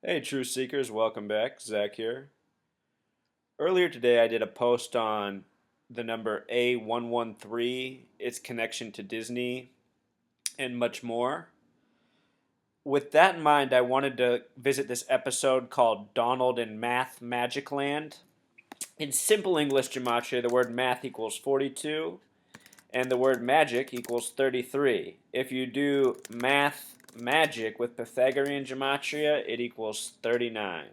Hey, Truth Seekers, welcome back. Zach here. Earlier today, I did a post on the number A113, its connection to Disney, and much more. With that in mind, I wanted to visit this episode called Donald in Math Magic Land. In simple English gematria, the word math equals 42, and the word magic equals 33. If you do math magic with Pythagorean gematria, it equals 39.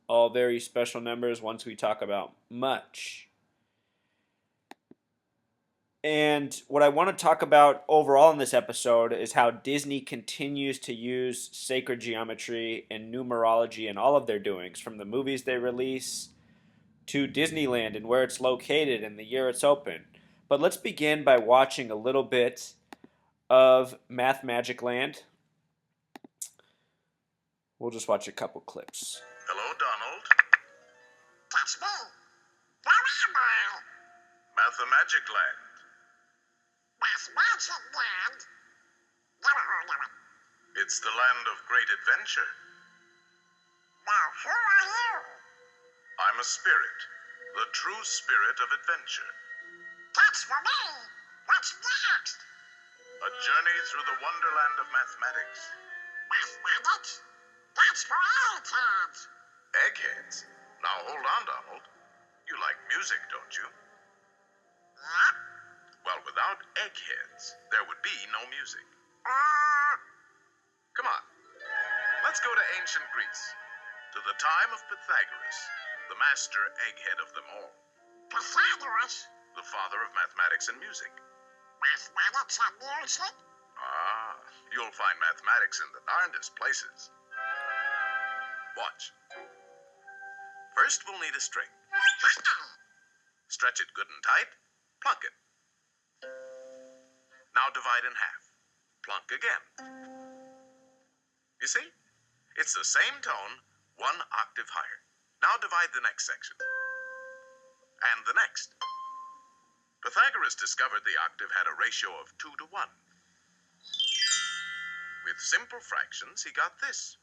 All very special numbers once we talk about much. And what I want to talk about overall in this episode is how Disney continues to use sacred geometry and numerology in all of their doings, from the movies they release to Disneyland and where it's located and the year it's open. But let's begin by watching a little bit of Math Magic Land. We'll just watch a couple clips. Hello, Donald. That's me. Where am I? Mathemagic Land. Magic Land? Never heard of it. It's the land of great adventure. Well, who are you? I'm a spirit, the true spirit of adventure. That's for me. What's next? A journey through the wonderland of mathematics. Mathematics? That's for all kids. Eggheads. Now hold on, Donald. You like music, don't you? Yeah? Well, without eggheads, there would be no music. Uh, Come on. Let's go to ancient Greece, to the time of Pythagoras, the master egghead of them all, Pythagoras? the father of mathematics and music. Mathematics and music? Ah, you'll find mathematics in the darndest places. Watch. First, we'll need a string. Stretch it good and tight. Plunk it. Now divide in half. Plunk again. You see? It's the same tone, one octave higher. Now divide the next section. And the next. Pythagoras discovered the octave had a ratio of 2 to 1. With simple fractions, he got this.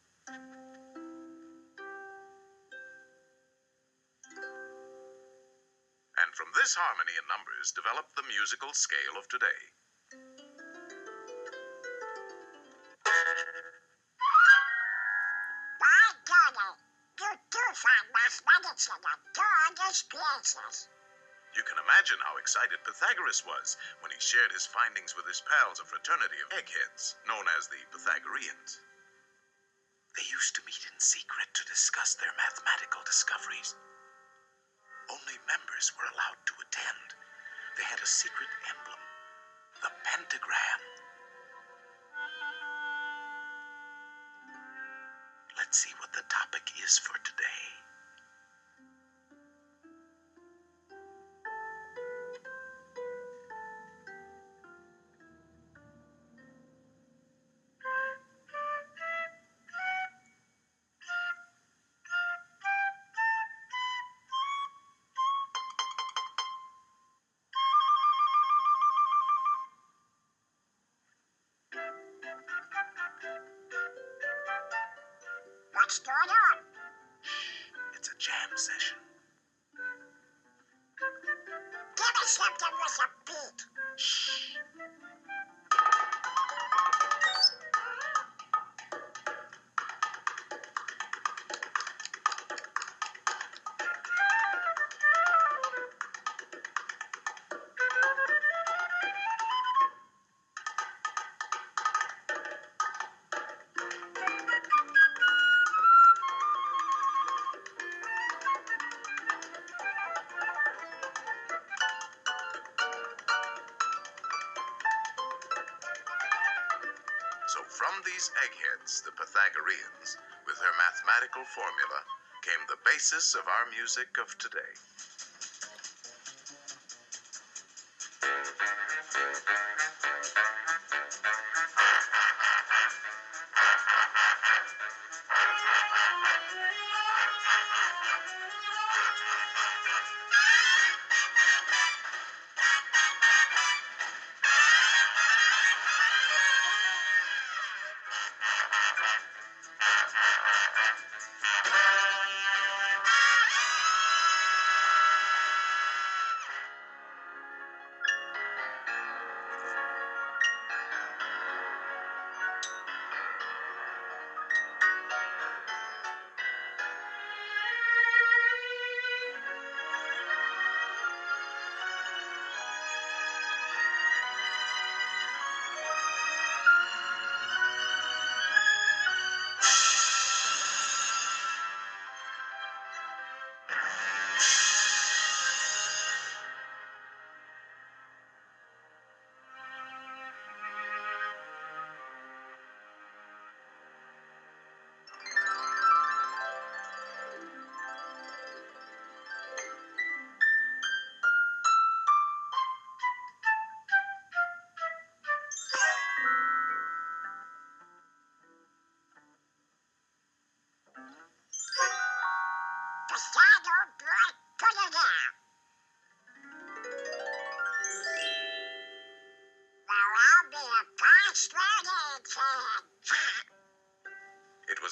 And from this harmony in numbers developed the musical scale of today. By golly, you do find mathematics in the darndest places. You can imagine how excited Pythagoras was when he shared his findings with his pals, a fraternity of eggheads known as the Pythagoreans. They used to meet in secret to discuss their mathematical discoveries. Only members were allowed to attend. They had a secret emblem, the pentagram. Let's see what the topic is for today. What's going on? It's a jam session. Give me something with a beat. Shh. So from these eggheads, the Pythagoreans, with their mathematical formula, came the basis of our music of today.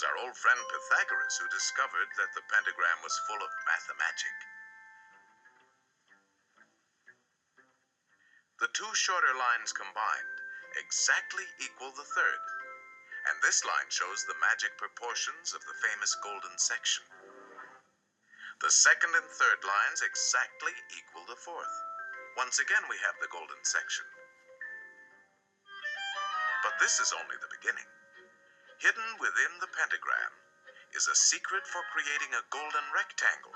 was our old friend Pythagoras who discovered that the pentagram was full of mathemagic. The two shorter lines combined exactly equal the third, and this line shows the magic proportions of the famous golden section. The second and third lines exactly equal the fourth. Once again we have the golden section. But this is only the beginning. Hidden within the pentagram is a secret for creating a golden rectangle,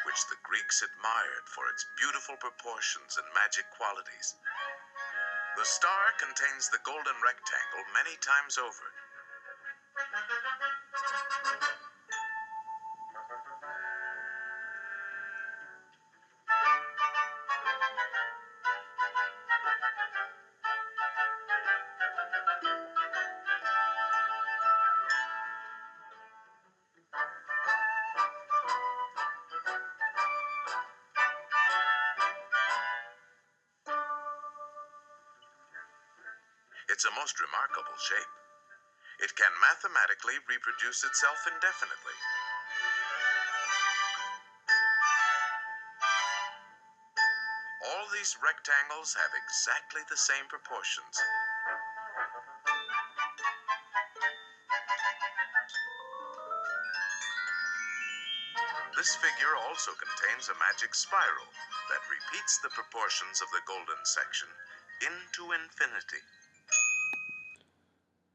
which the Greeks admired for its beautiful proportions and magic qualities. The star contains the golden rectangle many times over. It's a most remarkable shape. It can mathematically reproduce itself indefinitely. All these rectangles have exactly the same proportions. This figure also contains a magic spiral that repeats the proportions of the golden section into infinity.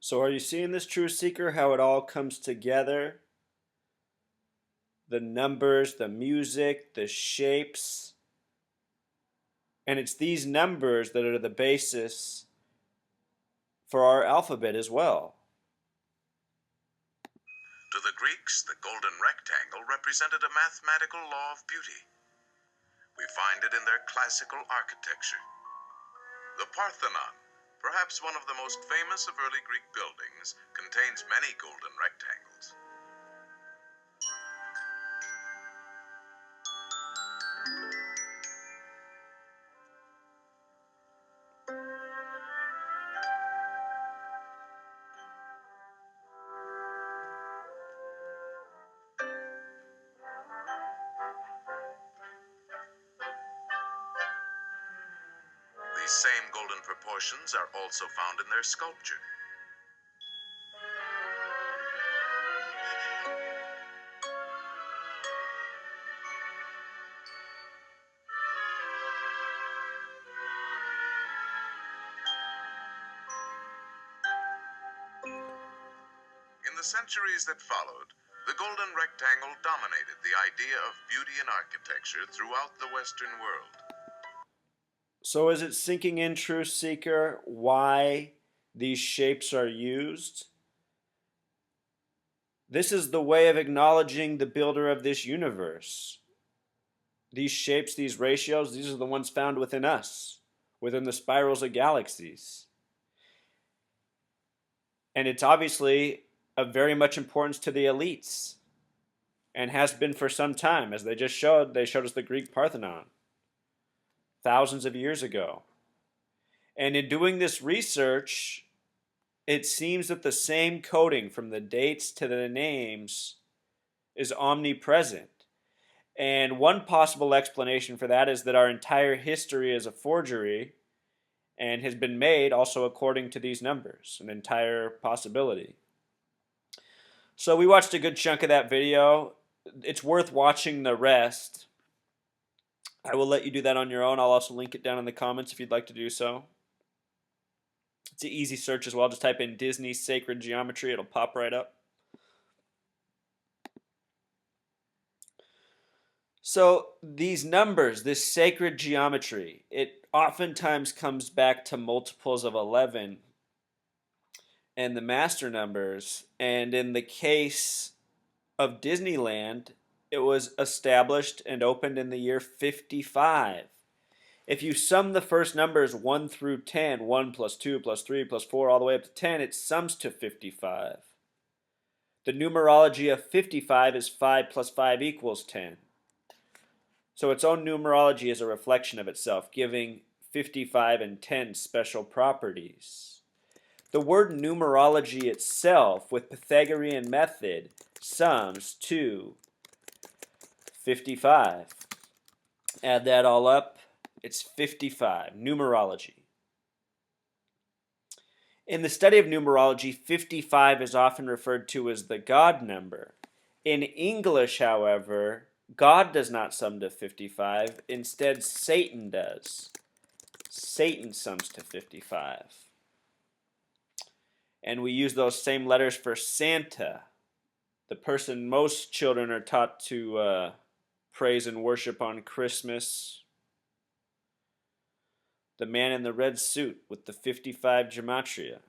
So are you seeing this, True Seeker, how it all comes together? The numbers, the music, the shapes. And it's these numbers that are the basis for our alphabet as well. To the Greeks, the golden rectangle represented a mathematical law of beauty. We find it in their classical architecture. The Parthenon, perhaps one of the most famous of early Greek buildings, contains many golden rectangles. These same golden proportions are also found in their sculpture. In the centuries that followed, the golden rectangle dominated the idea of beauty in architecture throughout the Western world. So is it sinking in, True Seeker, why these shapes are used? This is the way of acknowledging the builder of this universe. These shapes, these ratios, these are the ones found within us, within the spirals of galaxies. And it's obviously of very much importance to the elites, and has been for some time, as they showed us the Greek Parthenon thousands of years ago. And in doing this research, it seems that the same coding from the dates to the names is omnipresent. And one possible explanation for that is that our entire history is a forgery and has been made also according to these numbers, an entire possibility. So we watched a good chunk of that video. It's worth watching the rest. I will let you do that on your own. I'll also link it down in the comments if you'd like to do so. It's an easy search as well. Just type in Disney Sacred Geometry. It'll pop right up. So these numbers, this sacred geometry, it oftentimes comes back to multiples of 11 and the master numbers. And in the case of Disneyland, it was established and opened in the year 55. If you sum the first numbers 1 through 10, 1 plus 2 plus 3 plus 4, all the way up to 10, it sums to 55. The numerology of 55 is 5 plus 5 equals 10. So its own numerology is a reflection of itself, giving 55 and 10 special properties. The word numerology itself, with Pythagorean method, sums to 55. Add that all up, it's 55, numerology. In the study of numerology, 55 is often referred to as the God number. In English, however, God does not sum to 55. Instead, Satan does. Satan sums to 55. And we use those same letters for Santa, the person most children are taught to praise and worship on Christmas. The man in the red suit with the 55 gematria.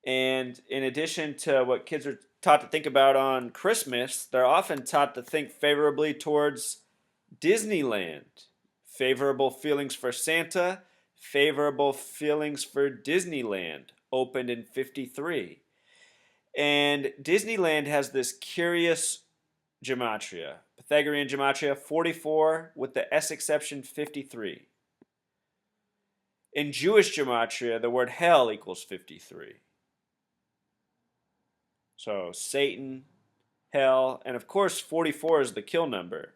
And in addition to what kids are taught to think about on Christmas, they're often taught to think favorably towards Disneyland. Favorable feelings for Santa, favorable feelings for Disneyland, opened in 53. And Disneyland has this curious gematria. Pythagorean gematria, 44, with the S exception, 53. In Jewish gematria, the word hell equals 53. So Satan, hell, and of course 44 is the kill number.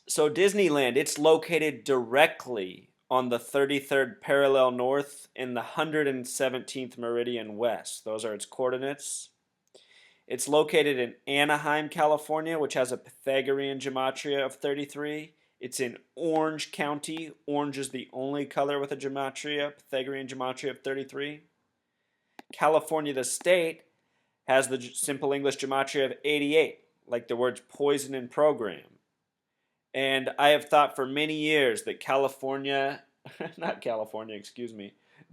So Disneyland, it's located directly on the 33rd parallel north in the 117th meridian west. Those are its coordinates. It's located in Anaheim, California, which has a Pythagorean gematria of 33. It's in Orange County. Orange is the only color with a gematria, Pythagorean gematria of 33. California, the state, has the simple English gematria of 88, like the words poison and program. And I have thought for many years that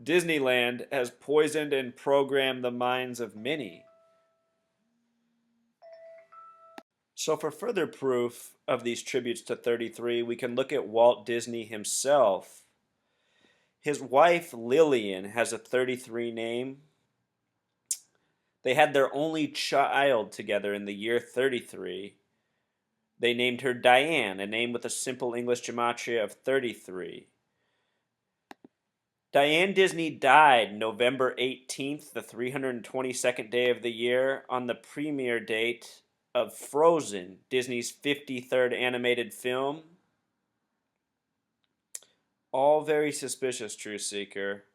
Disneyland has poisoned and programmed the minds of many. So for further proof of these tributes to 33, we can look at Walt Disney himself. His wife, Lillian, has a 33 name. They had their only child together in the year 33. They named her Diane, a name with a simple English gematria of 33. Diane Disney died November 18th, the 322nd day of the year, on the premiere date of Frozen, Disney's 53rd animated film. All very suspicious, Truth Seeker.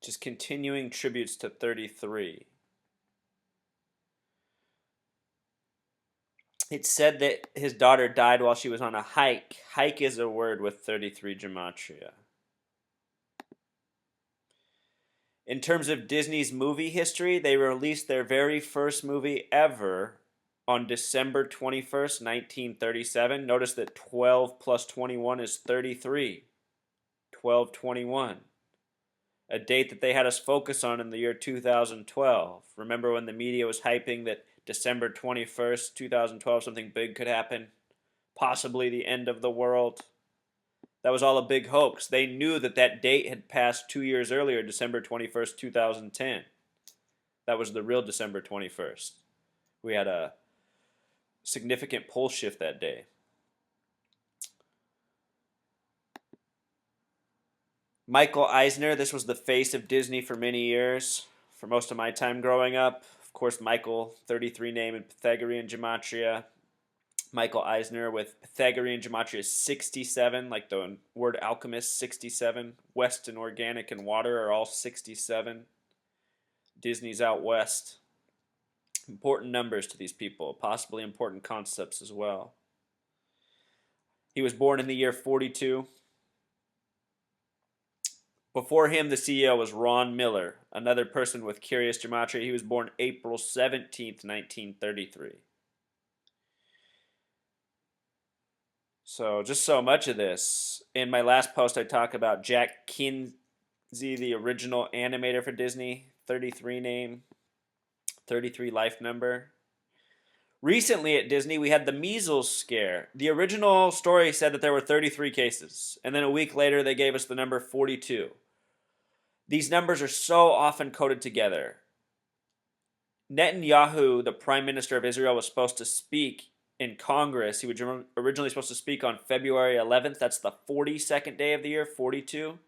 Just continuing tributes to 33. It's said that his daughter died while she was on a hike. Hike is a word with 33 gematria. In terms of Disney's movie history, they released their very first movie ever on December 21st, 1937. Notice that 12 plus 21 is 33. 12/21. A date that they had us focus on in the year 2012. Remember when the media was hyping that December 21st, 2012, something big could happen? Possibly the end of the world. That was all a big hoax. They knew that that date had passed 2 years earlier, December 21st, 2010. That was the real December 21st. We had a significant pole shift that day. Michael Eisner, this was the face of Disney for many years, for most of my time growing up. Of course, Michael, 33 name in Pythagorean gematria. Michael Eisner with Pythagorean gematria 67, like the word alchemist, 67. West and organic and water are all 67. Disney's out west. Important numbers to these people, possibly important concepts as well. He was born in the year 42. Before him, the CEO was Ron Miller, another person with curious gematria. He was born April 17th, 1933. So, just so much of this. In my last post, I talk about Jack Kinsey, the original animator for Disney, 33 name, 33 life number. Recently at Disney, we had the measles scare. The original story said that there were 33 cases, and then a week later they gave us the number 42. These numbers are so often coded together. Netanyahu, the Prime Minister of Israel, was supposed to speak in Congress. He was originally supposed to speak on February 11th. That's the 42nd day of the year, 42.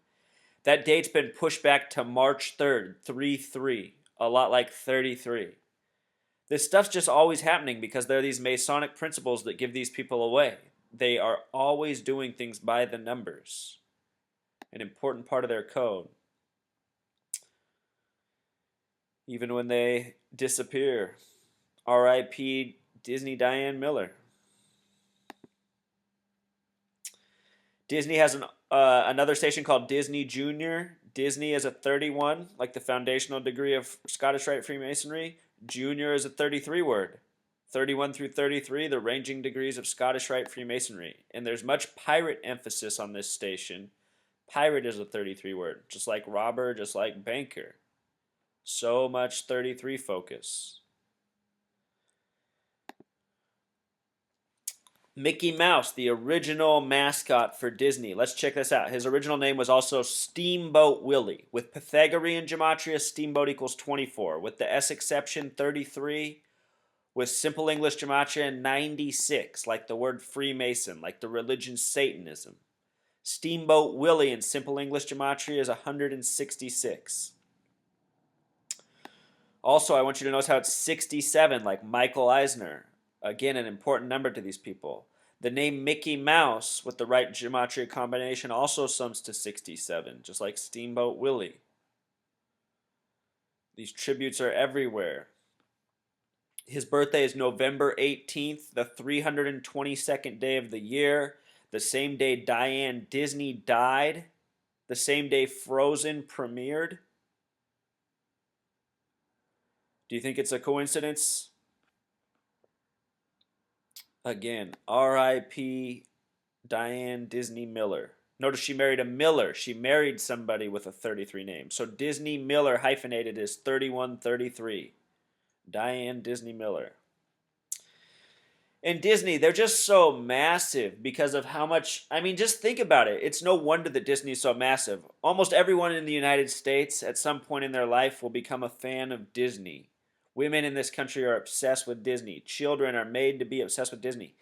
That date's been pushed back to March 3rd, 3-3, a lot like 33. This stuff's just always happening because there are these Masonic principles that give these people away. They are always doing things by the numbers, an important part of their code. Even when they disappear. R.I.P. Disney Diane Miller. Disney has another station called Disney Junior. Disney is a 31, like the foundational degree of Scottish Rite Freemasonry. Junior is a 33 word. 31 through 33, the ranging degrees of Scottish Rite Freemasonry. And there's much pirate emphasis on this station. Pirate is a 33 word, just like robber, just like banker. So much 33 focus. Mickey Mouse, the original mascot for Disney. Let's check this out. His original name was also Steamboat Willie. With Pythagorean gematria, steamboat equals 24. With the S exception, 33. With simple English gematria, 96, like the word Freemason, like the religion Satanism. Steamboat Willie in simple English gematria is 166. Also, I want you to notice how it's 67, like Michael Eisner. Again, an important number to these people. The name Mickey Mouse with the right gematria combination also sums to 67, just like Steamboat Willie. These tributes are everywhere. His birthday is November 18th, the 322nd day of the year, the same day Diane Disney died, the same day Frozen premiered. Do you think it's a coincidence? Again, R.I.P. Diane Disney Miller. Notice she married a Miller. She married somebody with a 33 name. So Disney Miller hyphenated is 3133. Diane Disney Miller. And Disney, they're just so massive because of how much, I mean, just think about it. It's no wonder that Disney is so massive. Almost everyone in the United States at some point in their life will become a fan of Disney. Women in this country are obsessed with Disney. Children are made to be obsessed with Disney.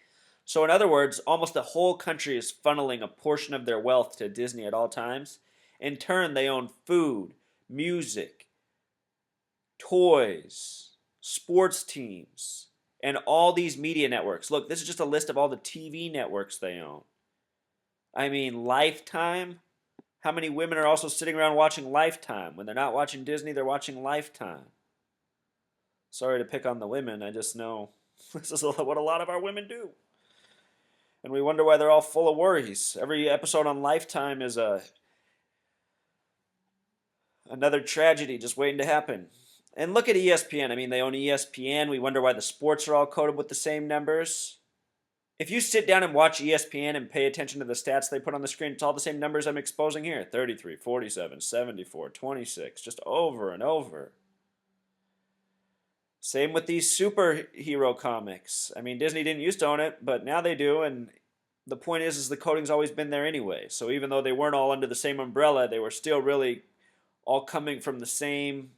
So in other words, almost the whole country is funneling a portion of their wealth to Disney at all times. In turn, they own food, music, toys, sports teams, and all these media networks. Look, this is just a list of all the TV networks they own. I mean, Lifetime. How many women are also sitting around watching Lifetime? When they're not watching Disney, they're watching Lifetime. Sorry to pick on the women, I just know this is what a lot of our women do. And we wonder why they're all full of worries. Every episode on Lifetime is another tragedy just waiting to happen. And look at ESPN. I mean, they own ESPN. We wonder why the sports are all coded with the same numbers. If you sit down and watch ESPN and pay attention to the stats they put on the screen, it's all the same numbers I'm exposing here. 33, 47, 74, 26, just over and over. Same with these superhero comics. I mean, Disney didn't used to own it, but now they do, and the point is the coding's always been there anyway. So even though they weren't all under the same umbrella, they were still really all coming from the same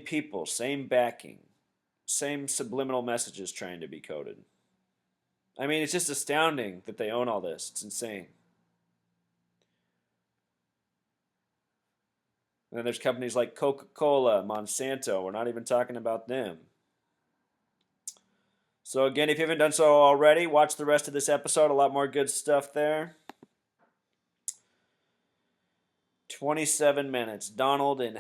people, same backing, same subliminal messages trying to be coded. I mean, it's just astounding that they own all this. It's insane. And then there's companies like Coca-Cola, Monsanto. We're not even talking about them. So again, if you haven't done so already, watch the rest of this episode. A lot more good stuff there. 27 minutes. Donald in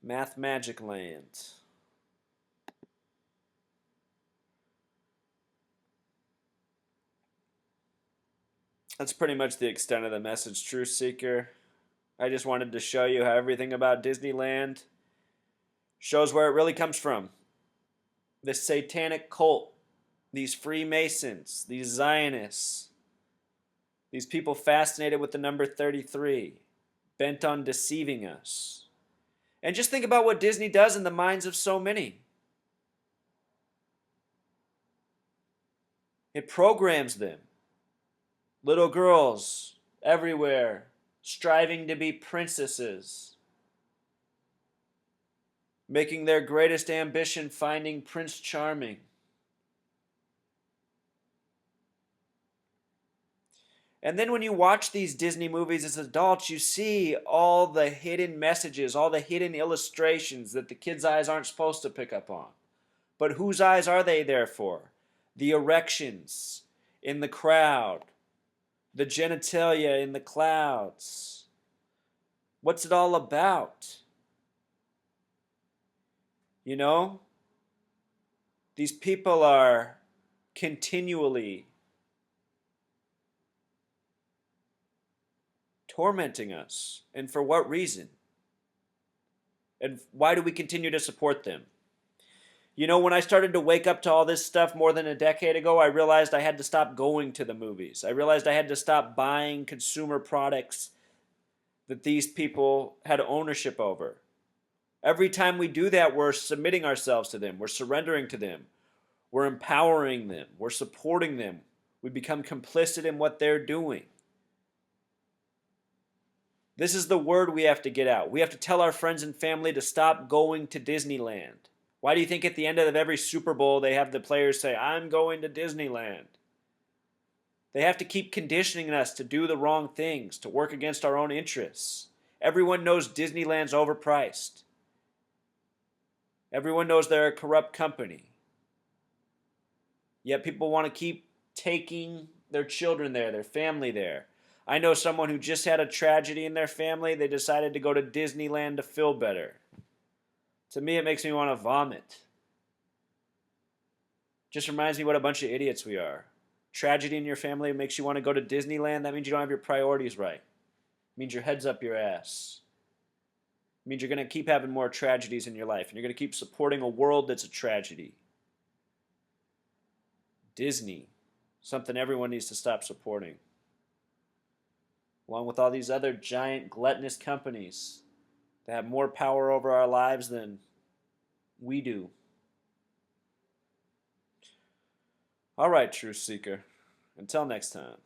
Math Magic Land. That's pretty much the extent of the message, Truth Seeker. I just wanted to show you how everything about Disneyland shows where it really comes from. This satanic cult, these Freemasons, these Zionists, these people fascinated with the number 33, bent on deceiving us. And just think about what Disney does in the minds of so many. It programs them. Little girls everywhere striving to be princesses, making their greatest ambition finding Prince Charming. And then when you watch these Disney movies as adults, you see all the hidden messages, all the hidden illustrations that the kids' eyes aren't supposed to pick up on. But whose eyes are they there for? The erections in the crowd, the genitalia in the clouds. What's it all about? You know? These people are continually tormenting us. And for what reason? And why do we continue to support them? You know, when I started to wake up to all this stuff more than a decade ago, I realized I had to stop going to the movies. I realized I had to stop buying consumer products that these people had ownership over. Every time we do that, we're submitting ourselves to them. We're surrendering to them. We're empowering them. We're supporting them. We become complicit in what they're doing. This is the word we have to get out. We have to tell our friends and family to stop going to Disneyland. Why do you think at the end of every Super Bowl they have the players say, "I'm going to Disneyland"? They have to keep conditioning us to do the wrong things, to work against our own interests. Everyone knows Disneyland's overpriced. Everyone knows they're a corrupt company. Yet people want to keep taking their children there, their family there. I know someone who just had a tragedy in their family. They decided to go to Disneyland to feel better. To me, it makes me want to vomit. Just reminds me what a bunch of idiots we are. Tragedy in your family makes you want to go to Disneyland. That means you don't have your priorities right. It means your head's up your ass. It means you're going to keep having more tragedies in your life. And you're going to keep supporting a world that's a tragedy. Disney. Something everyone needs to stop supporting. Along with all these other giant gluttonous companies that have more power over our lives than we do. All right, Truth Seeker. Until next time.